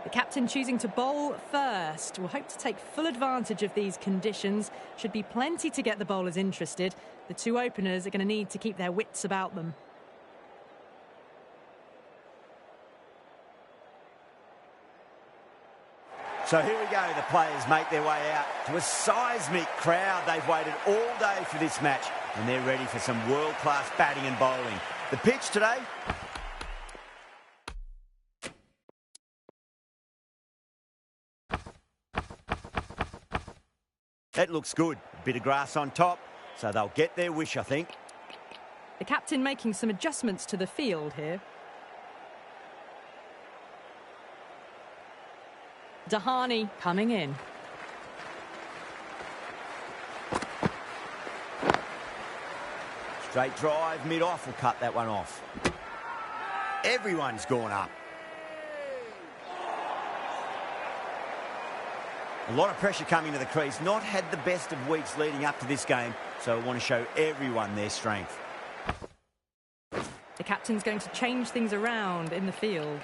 The captain choosing to bowl first. We'll hope to take full advantage of these conditions. Should be plenty to get the bowlers interested. The two openers are going to need to keep their wits about them. So here we go, the players make their way out to a seismic crowd. They've waited all day for this match and they're ready for some world-class batting and bowling. The pitch today. That looks good. A bit of grass on top, so they'll get their wish, I think. The captain making some adjustments to the field here. Dahani coming in. Straight drive, mid-off will cut that one off. Everyone's gone up. A lot of pressure coming to the crease. Not had the best of weeks leading up to this game, so I want to show everyone their strength. The captain's going to change things around in the field.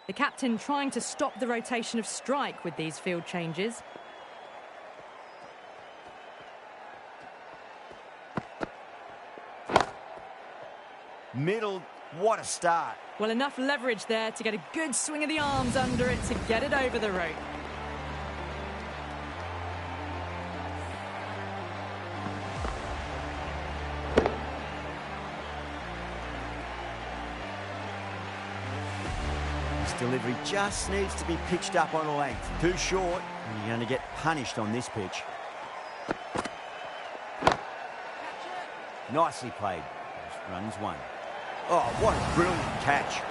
The captain trying to stop the rotation of strike with these field changes. Middle, what a start. Well, enough leverage there to get a good swing of the arms under it to get it over the rope. This delivery just needs to be pitched up on a length. Too short, and you're going to get punished on this pitch. Nicely played. Runs one. Oh, what a brilliant catch.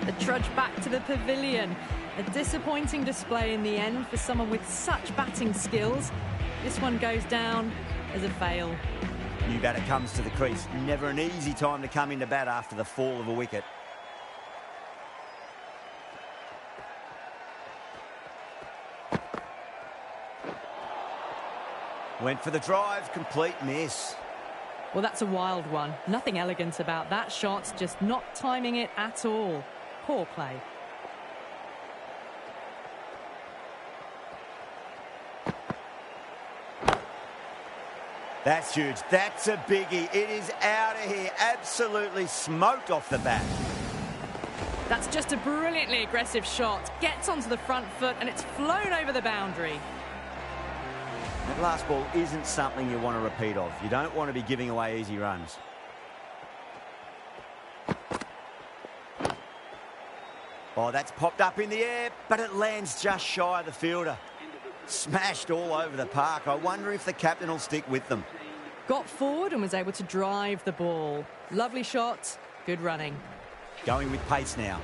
The trudge back to the pavilion. A disappointing display in the end for someone with such batting skills. This one goes down as a fail. New batter comes to the crease. Never an easy time to come into bat after the fall of a wicket. Went for the drive, complete miss. Well, that's a wild one. Nothing elegant about that shot, just not timing it at all. Poor play. That's huge. That's a biggie. It is out of here. Absolutely smoked off the bat. That's just a brilliantly aggressive shot. Gets onto the front foot and it's flown over the boundary. That last ball isn't something you want to repeat of. You don't want to be giving away easy runs. Oh, that's popped up in the air, but it lands just shy of the fielder. Smashed all over the park. I wonder if the captain will stick with them. Got forward and was able to drive the ball. Lovely shot, good running. Going with pace now.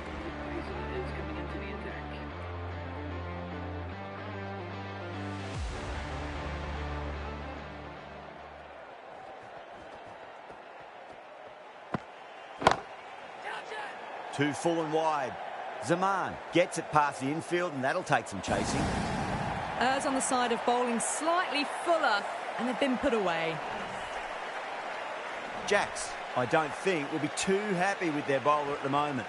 Two full and wide. Zaman gets it past the infield and that'll take some chasing. Errs on the side of bowling slightly fuller and they've been put away. Jacks, I don't think, will be too happy with their bowler at the moment.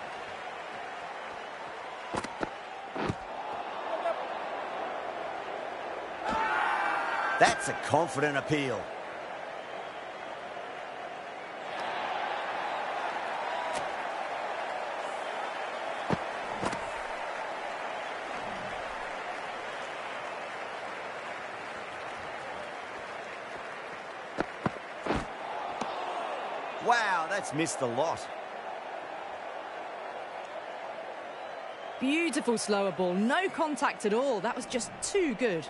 That's a confident appeal. Wow, that's missed the lot. Beautiful slower ball, no contact at all. That was just too good.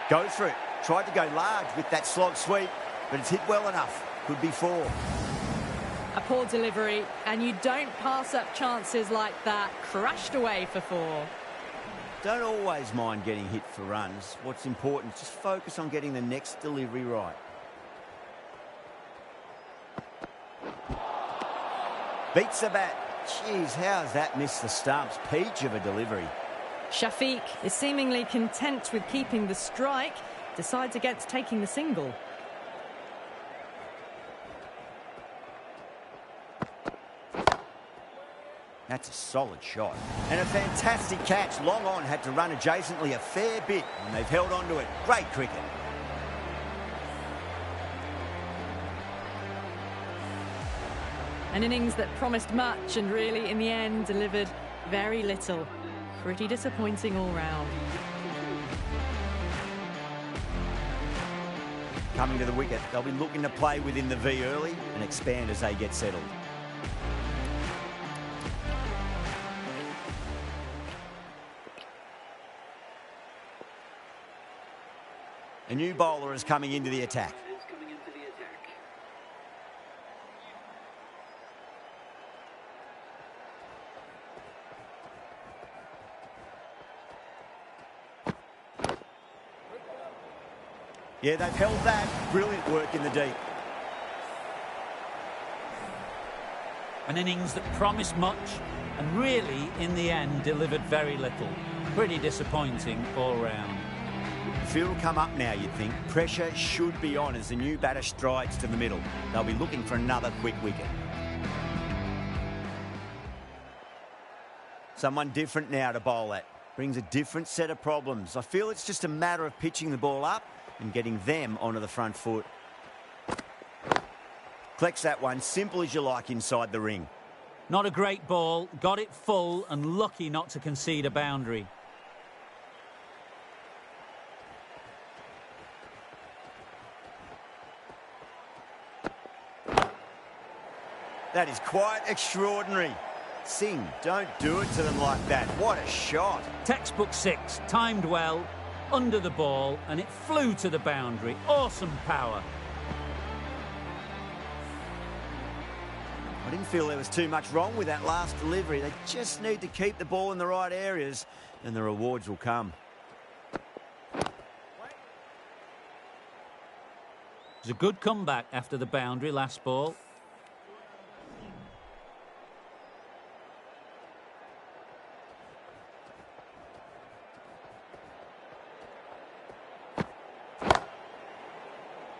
Goes for it. Tried to go large with that slog sweep, but it's hit well enough. Could be four. A poor delivery, and you don't pass up chances like that. Crashed away for four. Don't always mind getting hit for runs. What's important is just focus on getting the next delivery right. Beats the bat. Jeez, how's that missed the stumps? Peach of a delivery. Shafiq is seemingly content with keeping the strike, decides against taking the single. That's a solid shot. And a fantastic catch. Long on had to run adjacently a fair bit, and they've held on to it. Great cricket. An innings that promised much and really, in the end, delivered very little. Pretty disappointing all round. Coming to the wicket, they'll be looking to play within the V early and expand as they get settled. A new bowler is coming into the attack. Yeah, they've held that. Brilliant work in the deep. An innings that promised much and really, in the end, delivered very little. Pretty disappointing all round. The field will come up now, you'd think. Pressure should be on as the new batter strides to the middle. They'll be looking for another quick wicket. Someone different now to bowl at. Brings a different set of problems. I feel it's just a matter of pitching the ball up and getting them onto the front foot. Collects that one, simple as you like, inside the ring. Not a great ball, got it full and lucky not to concede a boundary. That is quite extraordinary. Singh, don't do it to them like that. What a shot. Textbook six, timed well, under the ball, and it flew to the boundary. Awesome power. I didn't feel there was too much wrong with that last delivery. They just need to keep the ball in the right areas, and the rewards will come. It was a good comeback after the boundary last ball.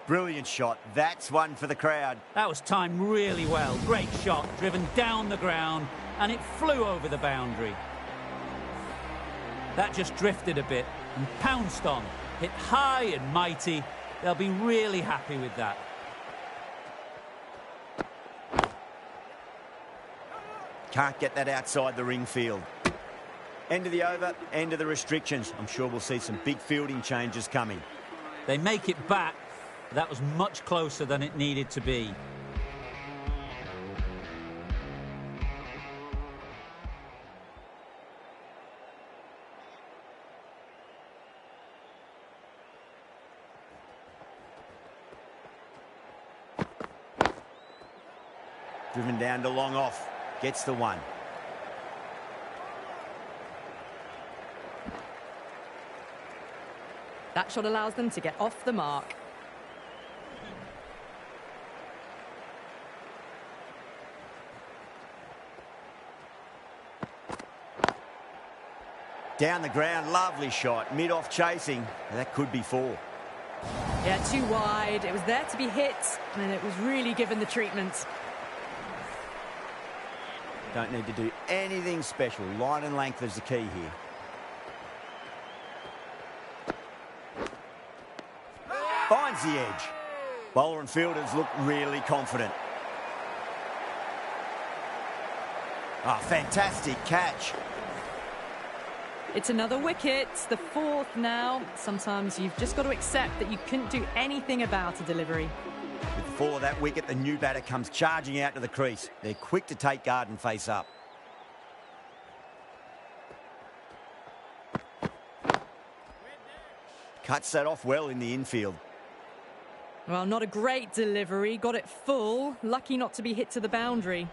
Brilliant shot. That's one for the crowd. That was timed really well. Great shot, driven down the ground, and it flew over the boundary. That just drifted a bit and pounced on. Hit high and mighty. They'll be really happy with that. Can't get that outside the ring field. End of the over, end of the restrictions. I'm sure we'll see some big fielding changes coming. They make it back. That was much closer than it needed to be. Driven down to long off. Gets the one. That shot allows them to get off the mark. Down the ground, lovely shot. Mid-off chasing. That could be four. Yeah, too wide. It was there to be hit, and it was really given the treatment. Don't need to do anything special. Line and length is the key here. Finds the edge. Bowler and fielders look really confident. Ah, fantastic catch. It's another wicket, the fourth now. Sometimes you've just got to accept that you couldn't do anything about a delivery. With the fall of that wicket, the new batter comes charging out to the crease. They're quick to take guard and face up. Cuts that off well in the infield. Well, not a great delivery. Got it full. Lucky not to be hit to the boundary.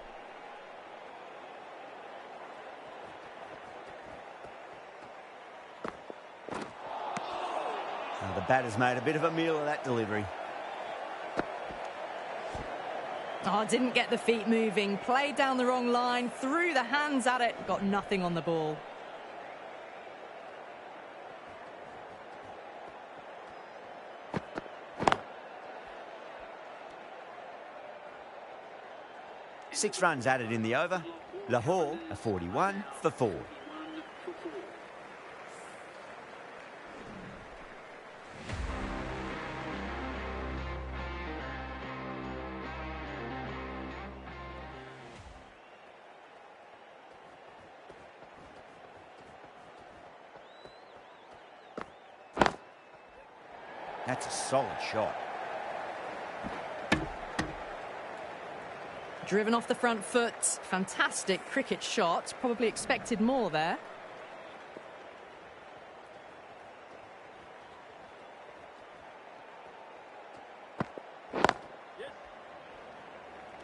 Well, the batter's made a bit of a meal of that delivery. Oh, didn't get the feet moving. Played down the wrong line. Threw the hands at it. Got nothing on the ball. Six runs added in the over. Lahore a 41 for 4. That's a solid shot. Driven off the front foot. Fantastic cricket shot. Probably expected more there.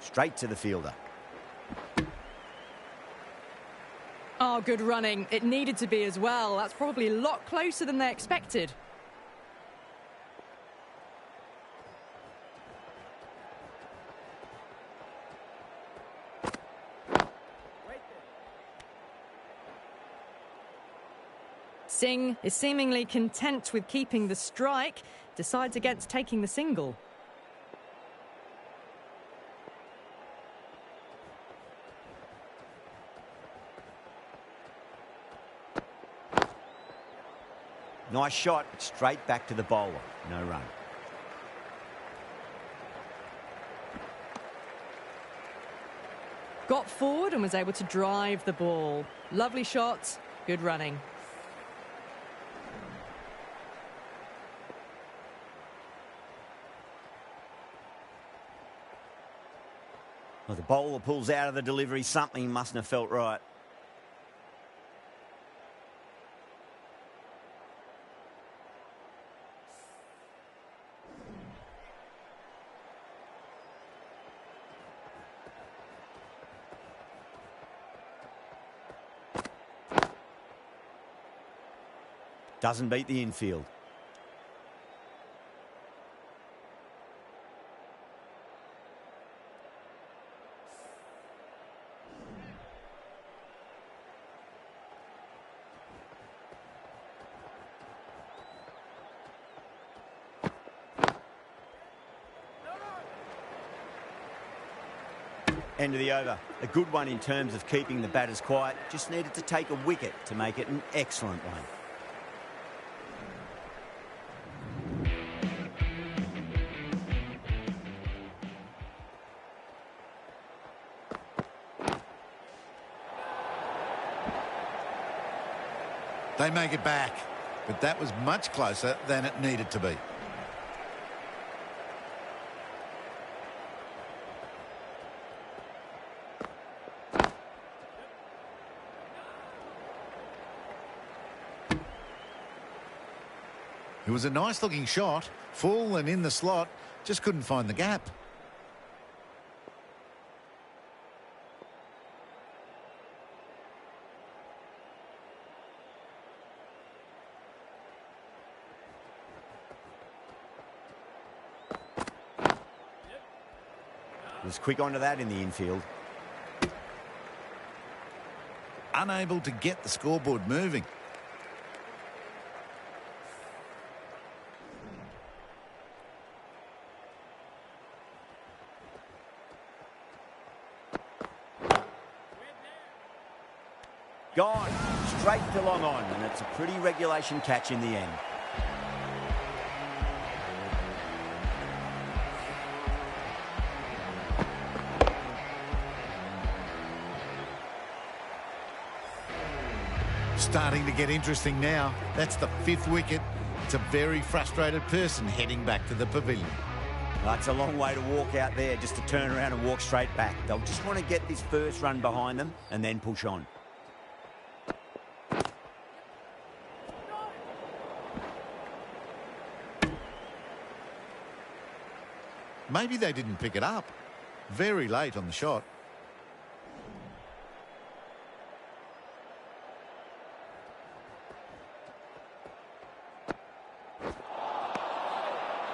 Straight to the fielder. Oh, good running. It needed to be as well. That's probably a lot closer than they expected. Singh is seemingly content with keeping the strike, decides against taking the single. Nice shot, but straight back to the bowler. No run. Got forward and was able to drive the ball. Lovely shot, good running. Well, the bowler pulls out of the delivery. Something mustn't have felt right. Doesn't beat the infield. End of the over. A good one in terms of keeping the batters quiet. Just needed to take a wicket to make it an excellent one. They make it back, but that was much closer than it needed to be. It was a nice looking shot, full and in the slot, just couldn't find the gap. Was quick onto that in the infield. Unable to get the scoreboard moving. Gone. Straight to long on, and it's a pretty regulation catch in the end. Starting to get interesting now. That's the 5th wicket. It's a very frustrated person heading back to the pavilion. Well, it's a long way to walk out there just to turn around and walk straight back. They'll just want to get this first run behind them and then push on. Maybe they didn't pick it up. Very late on the shot.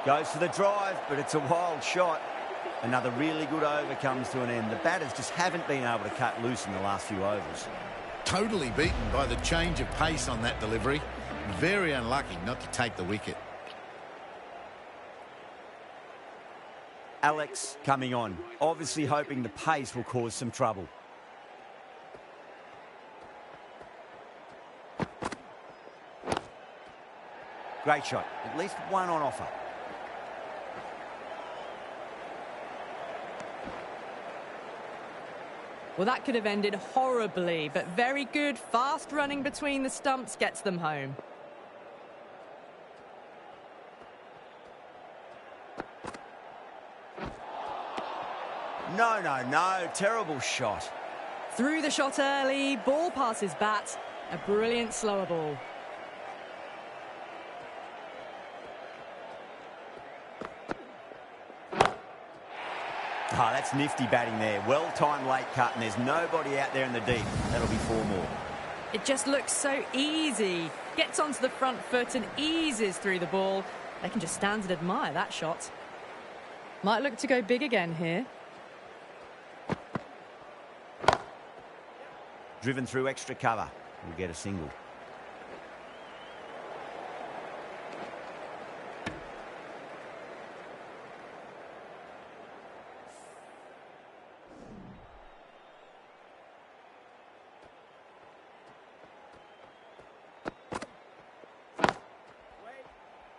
Goes for the drive, but it's a wild shot. Another really good over comes to an end. The batters just haven't been able to cut loose in the last few overs. Totally beaten by the change of pace on that delivery. Very unlucky not to take the wicket. Alex coming on, obviously hoping the pace will cause some trouble. Great shot, at least one on offer. Well, that could have ended horribly, but very good. Fast running between the stumps gets them home. No. Terrible shot. Threw the shot early, ball past his bat. A brilliant slower ball. Oh, that's nifty batting there. Well-timed late cut, and there's nobody out there in the deep. That'll be 4 more. It just looks so easy. Gets onto the front foot and eases through the ball. They can just stand and admire that shot. Might look to go big again here. Driven through extra cover. We'll get a single.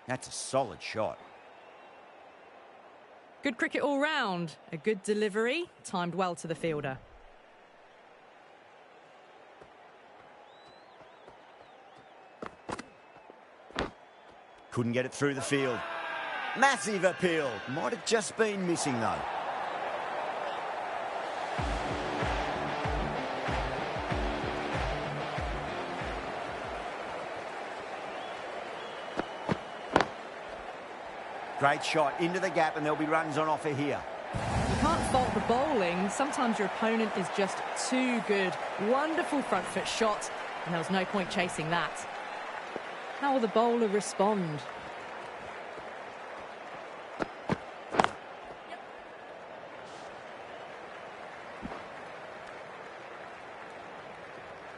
That's a solid shot. Good cricket all round. A good delivery, timed well to the fielder. Couldn't get it through the field. Massive appeal. Might have just been missing though. Great shot into the gap, and there'll be runs on offer here. You can't fault the bowling. Sometimes your opponent is just too good. Wonderful front foot shot, and there was no point chasing that. How will the bowler respond?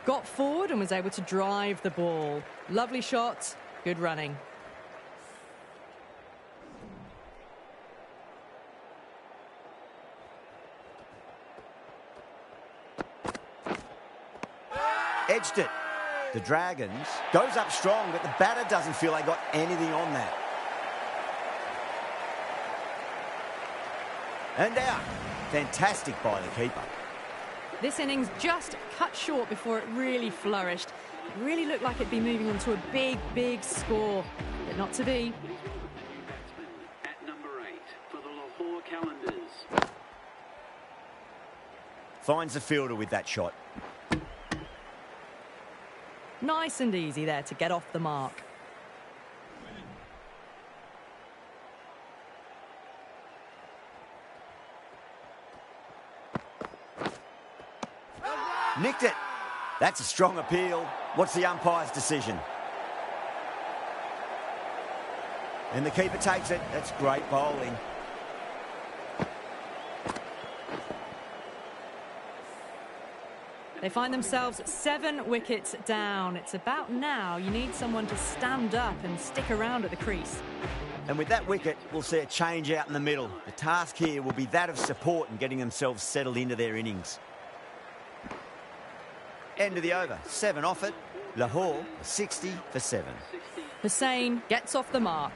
Got forward and was able to drive the ball. Lovely shot, good running. Edged it. The Dragons goes up strong, but the batter doesn't feel they got anything on that. And out. Fantastic by the keeper. This innings just cut short before it really flourished. It really looked like it'd be moving on to a big, big score, but not to be. At number 8 for the Lahore Calendars. Finds the fielder with that shot. Nice and easy there to get off the mark. Nicked it. That's a strong appeal. What's the umpire's decision? And the keeper takes it. That's great bowling. They find themselves 7 wickets down. It's about now you need someone to stand up and stick around at the crease. And with that wicket, we'll see a change out in the middle. The task here will be that of support and getting themselves settled into their innings. End of the over. 7 off it. Lahore 60 for 7. Hussain gets off the mark.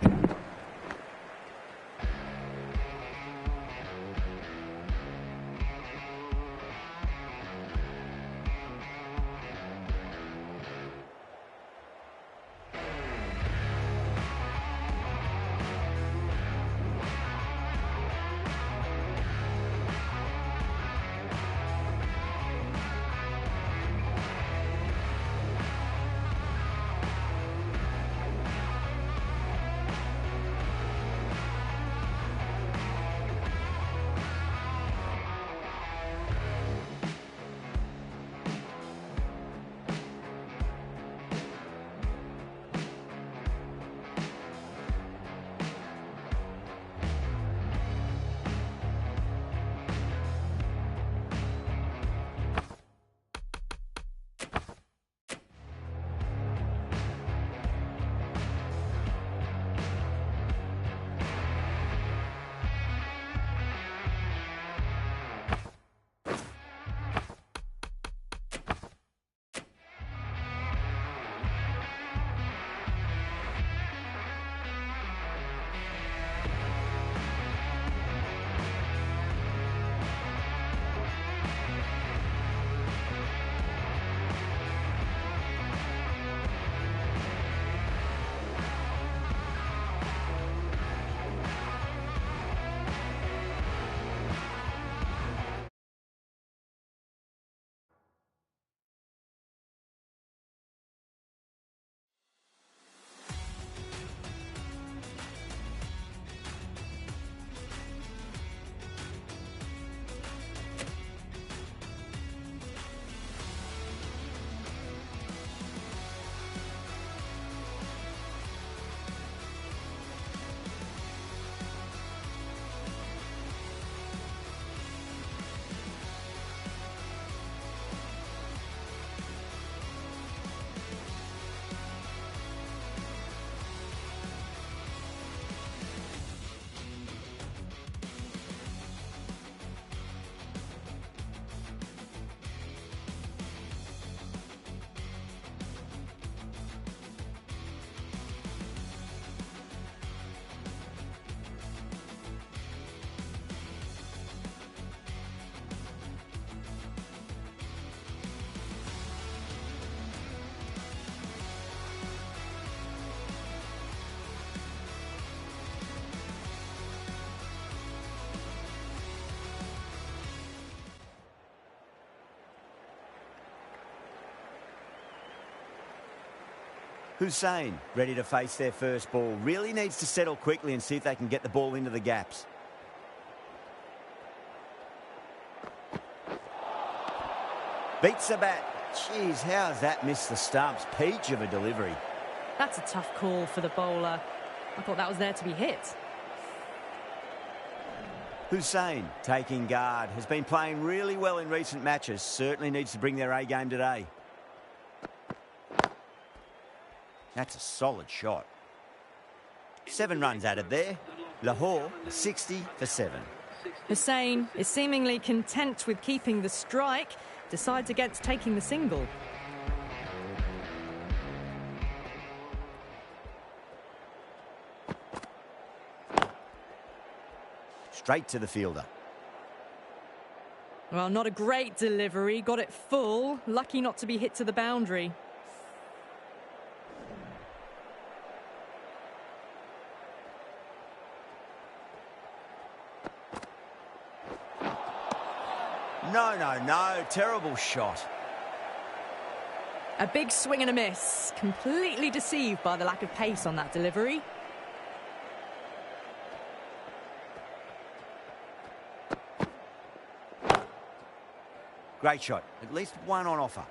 Hussein, ready to face their first ball. Really needs to settle quickly and see if they can get the ball into the gaps. Beats the bat. Jeez, how has that missed the stumps? Peach of a delivery. That's a tough call for the bowler. I thought that was there to be hit. Hussein, taking guard, has been playing really well in recent matches. Certainly needs to bring their A game today. That's a solid shot. 7 runs added there. Lahore, 60 for 7. Hussein is seemingly content with keeping the strike, decides against taking the single. Straight to the fielder. Well, not a great delivery, got it full, lucky not to be hit to the boundary. No, terrible shot. A big swing and a miss, completely deceived by the lack of pace on that delivery. Great shot, at least one on offer.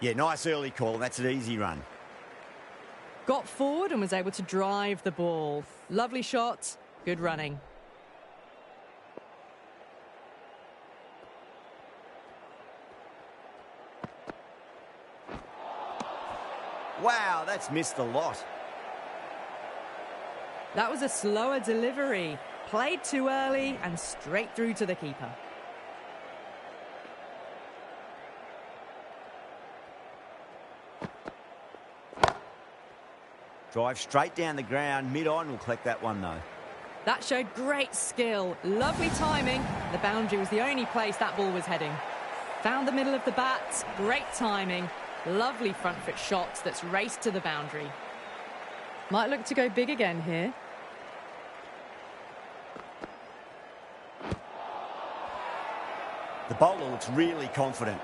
Yeah, nice early call, that's an easy run. Got forward and was able to drive the ball. Lovely shot, good running. Wow, that's missed a lot. That was a slower delivery. Played too early and straight through to the keeper. Drive straight down the ground, mid-on, will collect that one though. That showed great skill, lovely timing. The boundary was the only place that ball was heading. Found the middle of the bat, great timing. Lovely front foot shot that's raced to the boundary. Might look to go big again here. The bowler looks really confident.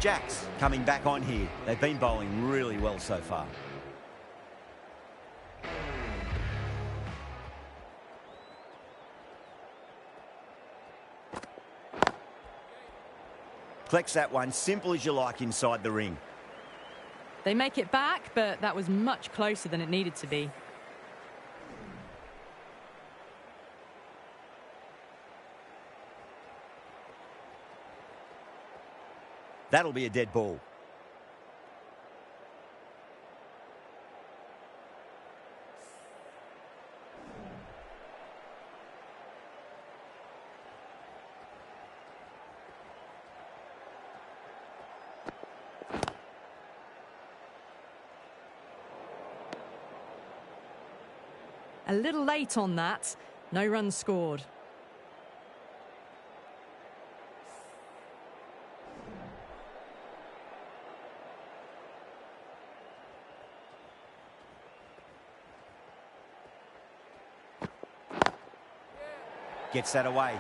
Jacks coming back on here. They've been bowling really well so far. Collects that one, simple as you like inside the ring. They make it back, but that was much closer than it needed to be. That'll be a dead ball. A little late on that. No runs scored. Gets that away.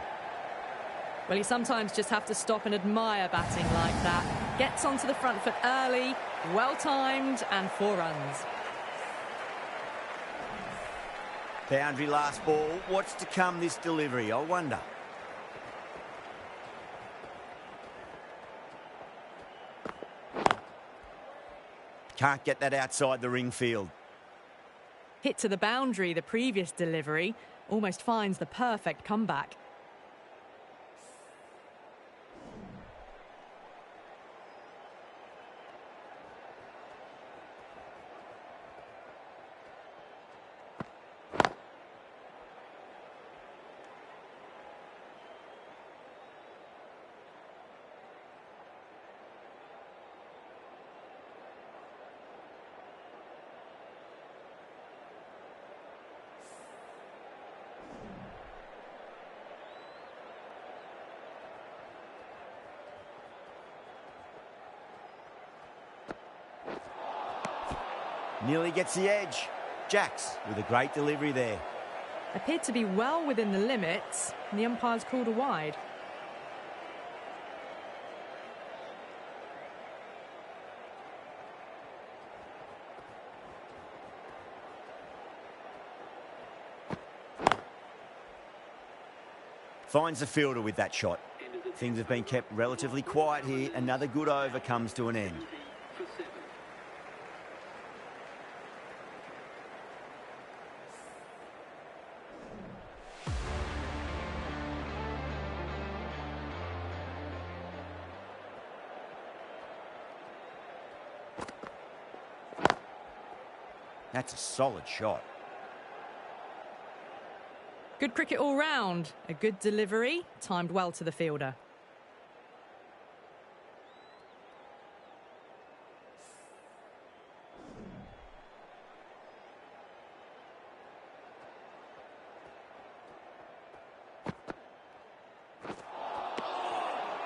Well, you sometimes just have to stop and admire batting like that. Gets onto the front foot early, well-timed, and 4 runs. Boundary last ball. What's to come this delivery, I wonder? Can't get that outside the ring field. Hit to the boundary, the previous delivery. Almost finds the perfect comeback. Nearly gets the edge. Jacks with a great delivery there. Appeared to be well within the limits, and the umpire's called a wide. Finds the fielder with that shot. Things have been kept relatively quiet here. Another good over comes to an end. For 7. That's a solid shot. Good cricket all round. A good delivery, timed well to the fielder.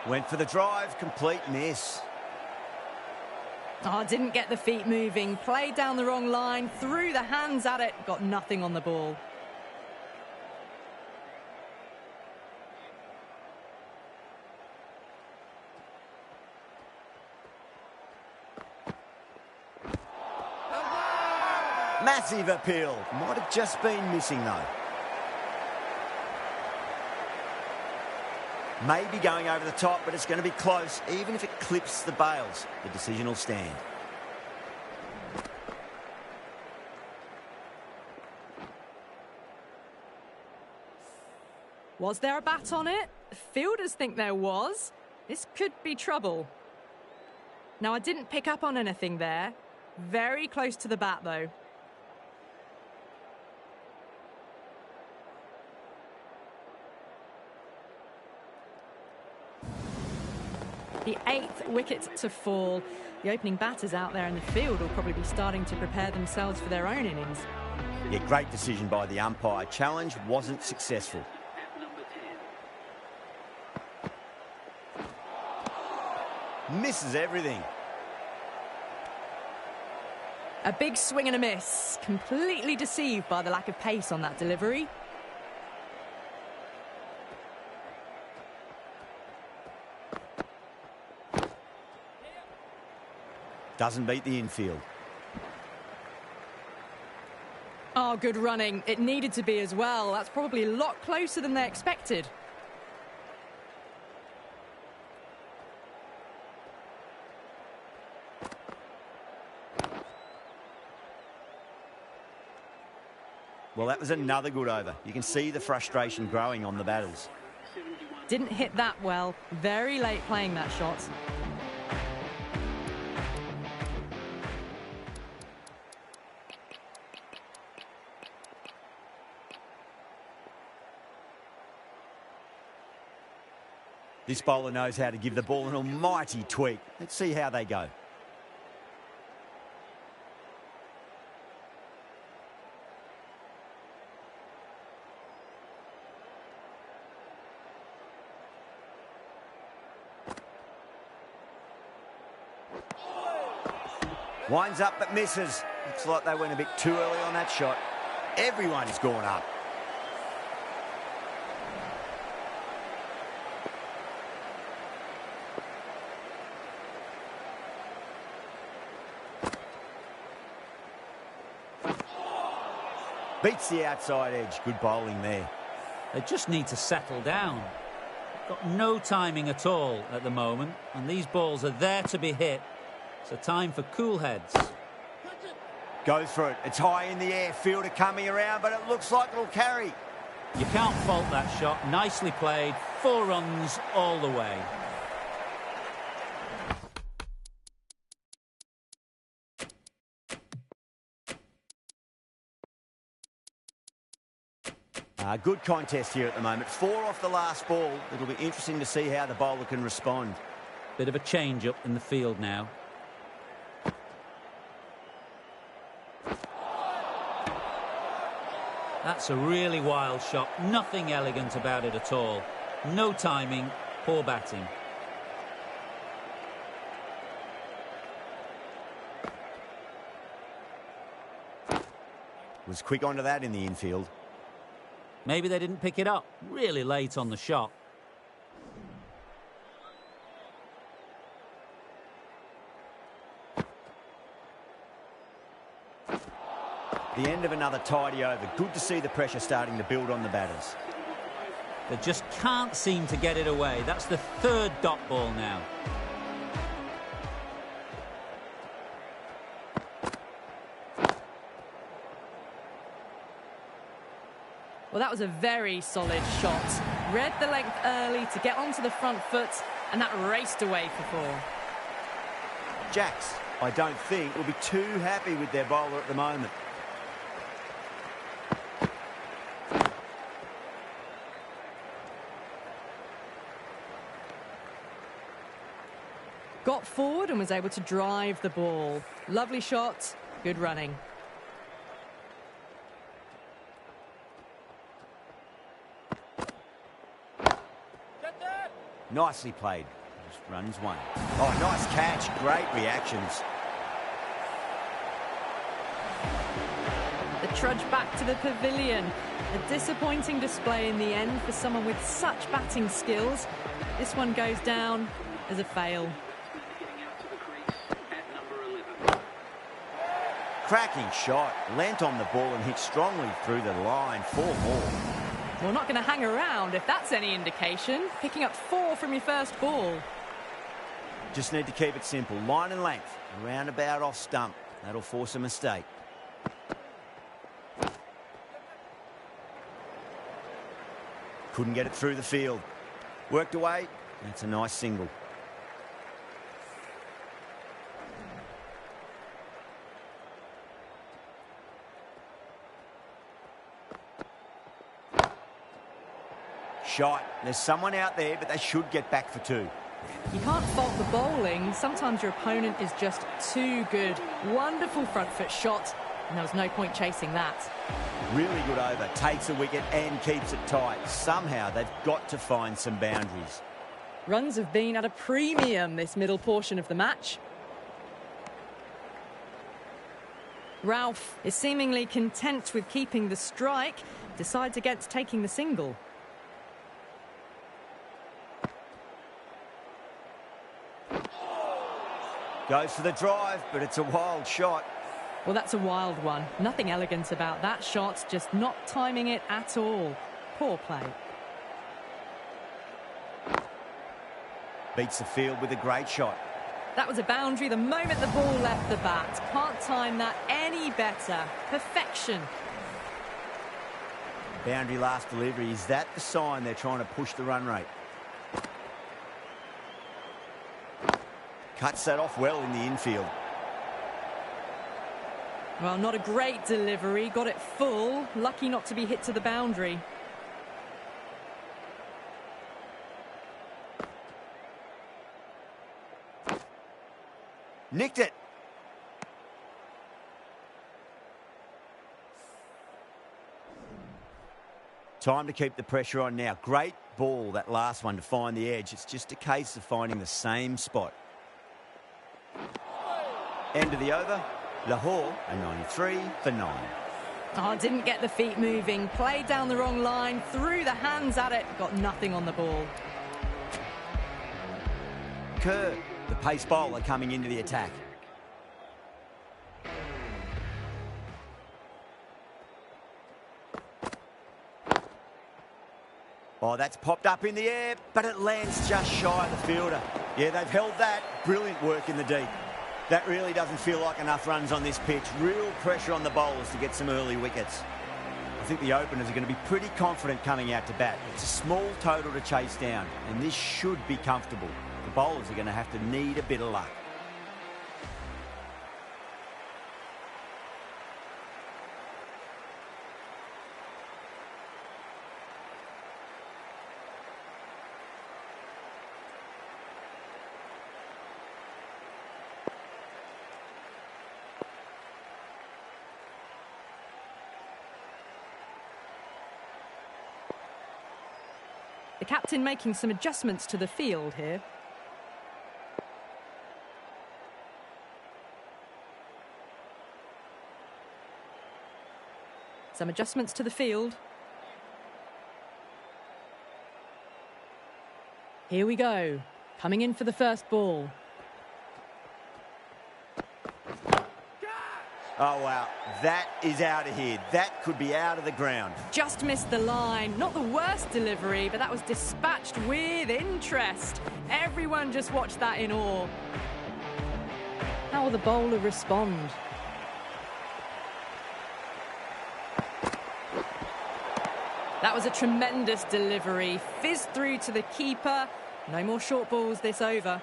Went for the drive, complete miss. Oh, didn't get the feet moving. Played down the wrong line, threw the hands at it, got nothing on the ball. Massive appeal. Might have just been missing though. Maybe going over the top, but it's going to be close. Even if it clips the bails, the decision will stand. Was there a bat on it? Fielders think there was. This could be trouble. Now, I didn't pick up on anything there. Very close to the bat, though. The 8th wicket to fall. The opening batters out there in the field will probably be starting to prepare themselves for their own innings. Yeah, great decision by the umpire. Challenge wasn't successful. At number 10. Misses everything. A big swing and a miss. Completely deceived by the lack of pace on that delivery. Doesn't beat the infield. Oh, good running. It needed to be as well. That's probably a lot closer than they expected. Well, that was another good over. You can see the frustration growing on the batters. 71. Didn't hit that well. Very late playing that shot. This bowler knows how to give the ball an almighty tweak. Let's see how they go. Winds up but misses. Looks like they went a bit too early on that shot. Everyone's gone up. Beats the outside edge. Good bowling there. They just need to settle down. Got no timing at all at the moment, and these balls are there to be hit. So time for cool heads. Goes for it. It's high in the air. Fielder coming around, but it looks like it'll carry. You can't fault that shot. Nicely played. 4 runs all the way. Good contest here at the moment. 4 off the last ball. It'll be interesting to see how the bowler can respond. Bit of a change up in the field now. That's a really wild shot. Nothing elegant about it at all. No timing, poor batting. Was quick onto that in the infield. Maybe they didn't pick it up really late on the shot. The end of another tidy over. Good to see the pressure starting to build on the batters. They just can't seem to get it away. That's the third dot ball now. Well, that was a very solid shot. Read the length early to get onto the front foot, and that raced away for four. Jacks, I don't think, will be too happy with their bowler at the moment. Got forward and was able to drive the ball. Lovely shot, good running. Nicely played. Just runs one. Oh, nice catch. Great reactions. The trudge back to the pavilion. A disappointing display in the end for someone with such batting skills. This one goes down as a fail. Getting out to the crease at number 11. Cracking shot. Leant on the ball and hit strongly through the line. 4 more. Well, not going to hang around if that's any indication. Picking up 4 from your first ball. Just need to keep it simple. Line and length. Roundabout off stump. That'll force a mistake. Couldn't get it through the field. Worked away. That's a nice single. Shot. There's someone out there, but they should get back for 2. You can't fault the bowling. Sometimes your opponent is just too good. Wonderful front foot shot, and there was no point chasing that. Really good over. Takes a wicket and keeps it tight. Somehow they've got to find some boundaries. Runs have been at a premium this middle portion of the match. Ralph is seemingly content with keeping the strike. Decides against taking the single. Goes for the drive, but it's a wild shot. Well, that's a wild one. Nothing elegant about that shot, just not timing it at all. Poor play. Beats the field with a great shot. That was a boundary the moment the ball left the bat. Can't time that any better. Perfection. Boundary last delivery. Is that the sign they're trying to push the run rate? Cuts that off well in the infield. Well, not a great delivery. Got it full. Lucky not to be hit to the boundary. Nicked it. Time to keep the pressure on now. Great ball, that last one, to find the edge. It's just a case of finding the same spot. End of the over. Lahore, a 93 for 9. Oh, didn't get the feet moving. Played down the wrong line. Threw the hands at it. Got nothing on the ball. Kerr, the pace bowler, coming into the attack. Oh, that's popped up in the air, but it lands just shy of the fielder. Yeah, they've held that. Brilliant work in the deep. That really doesn't feel like enough runs on this pitch. Real pressure on the bowlers to get some early wickets. I think the openers are going to be pretty confident coming out to bat. It's a small total to chase down, and this should be comfortable. The bowlers are going to have to need a bit of luck. The captain making some adjustments to the field here. Some adjustments to the field. Here we go. Coming in for the first ball. Oh, wow. That is out of here. That could be out of the ground. Just missed the line. Not the worst delivery, but that was dispatched with interest. Everyone just watched that in awe. How will the bowler respond? That was a tremendous delivery. Fizzed through to the keeper. No more short balls this over.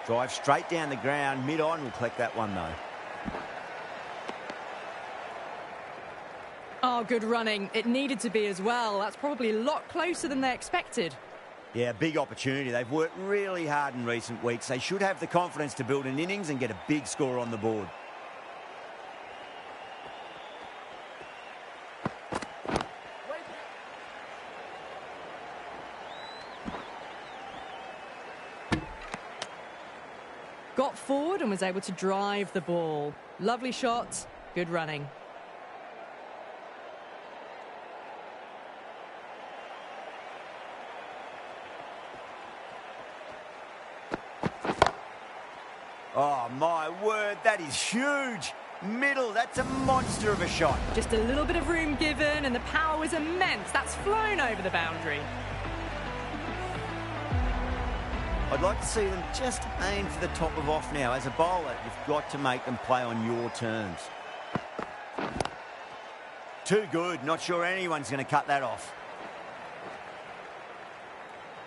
Drive straight down the ground. Mid-on will collect that one, though. Oh, good running. It needed to be as well. That's probably a lot closer than they expected. Yeah, big opportunity. They've worked really hard in recent weeks. They should have the confidence to build an innings and get a big score on the board. Got forward and was able to drive the ball. Lovely shot, good running. Oh, my word, that is huge. Middle, that's a monster of a shot. Just a little bit of room given and the power was immense. That's flown over the boundary. I'd like to see them just aim for the top of off now. As a bowler, you've got to make them play on your terms. Too good. Not sure anyone's going to cut that off.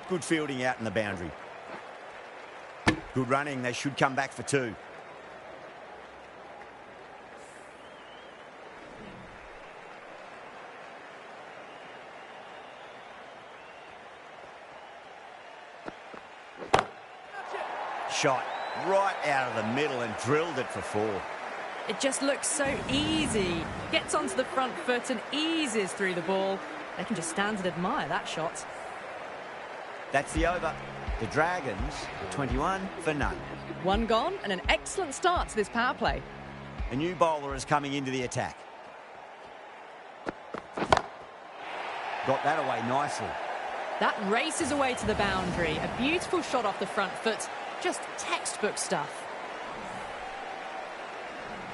Good fielding out in the boundary. Good running. They should come back for two. Shot right out of the middle and drilled it for four. It just looks so easy. Gets onto the front foot and eases through the ball. They can just stand and admire that shot. That's the over. The Dragons, 21 for none. One gone and an excellent start to this power play. A new bowler is coming into the attack. Got that away nicely. That races away to the boundary. A beautiful shot off the front foot. Just textbook stuff.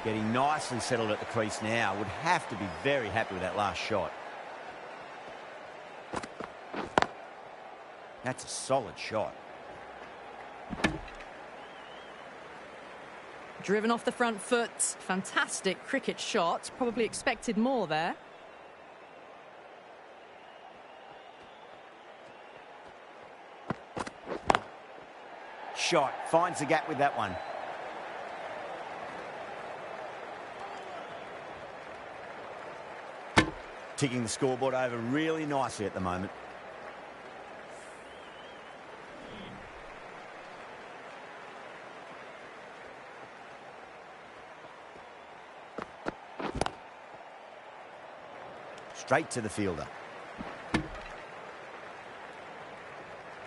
Getting nicely settled at the crease now. Would have to be very happy with that last shot. That's a solid shot. Driven off the front foot. Fantastic cricket shot. Probably expected more there. Shot. Finds the gap with that one. Ticking the scoreboard over really nicely at the moment. Straight to the fielder.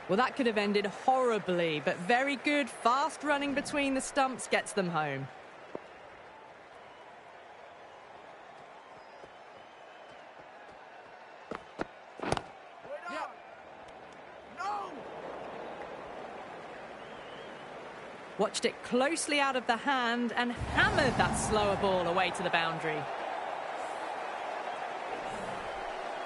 Well, that could have ended horribly, but very good. Fast running between the stumps gets them home. Watched it closely out of the hand and hammered that slower ball away to the boundary.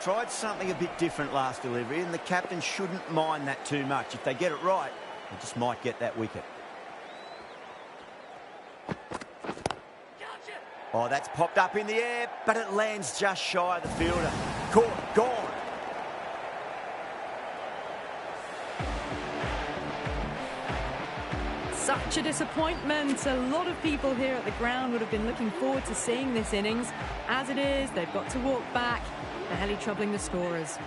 Tried something a bit different last delivery, and the captain shouldn't mind that too much. If they get it right, they just might get that wicket. Oh, that's popped up in the air, but it lands just shy of the fielder. Caught, gone. Such a disappointment. A lot of people here at the ground would have been looking forward to seeing this innings. As it is, they've got to walk back. Barely troubling the scorers.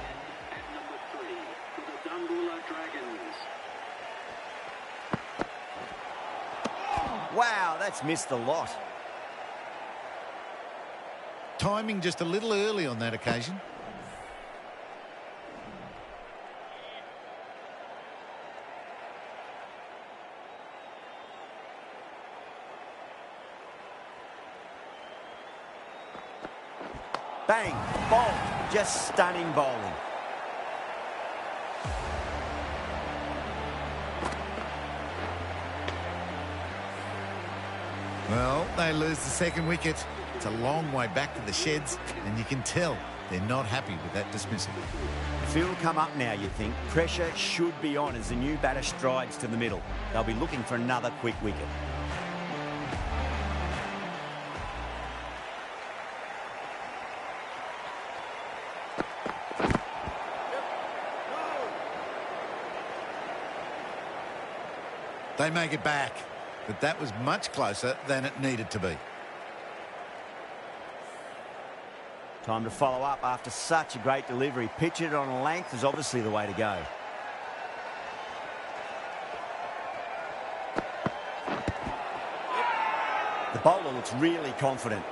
At number 3 for the Dambula Dragons. Wow, that's missed the lot. Timing just a little early on that occasion. Bang, ball, just stunning bowling. Well, they lose the second wicket. It's a long way back to the sheds, and you can tell they're not happy with that dismissal. The field will come up now, you think. Pressure should be on as the new batter strides to the middle. They'll be looking for another quick wicket. They make it back, but that was much closer than it needed to be. Time to follow up after such a great delivery. Pitch it on a length is obviously the way to go. The bowler looks really confident.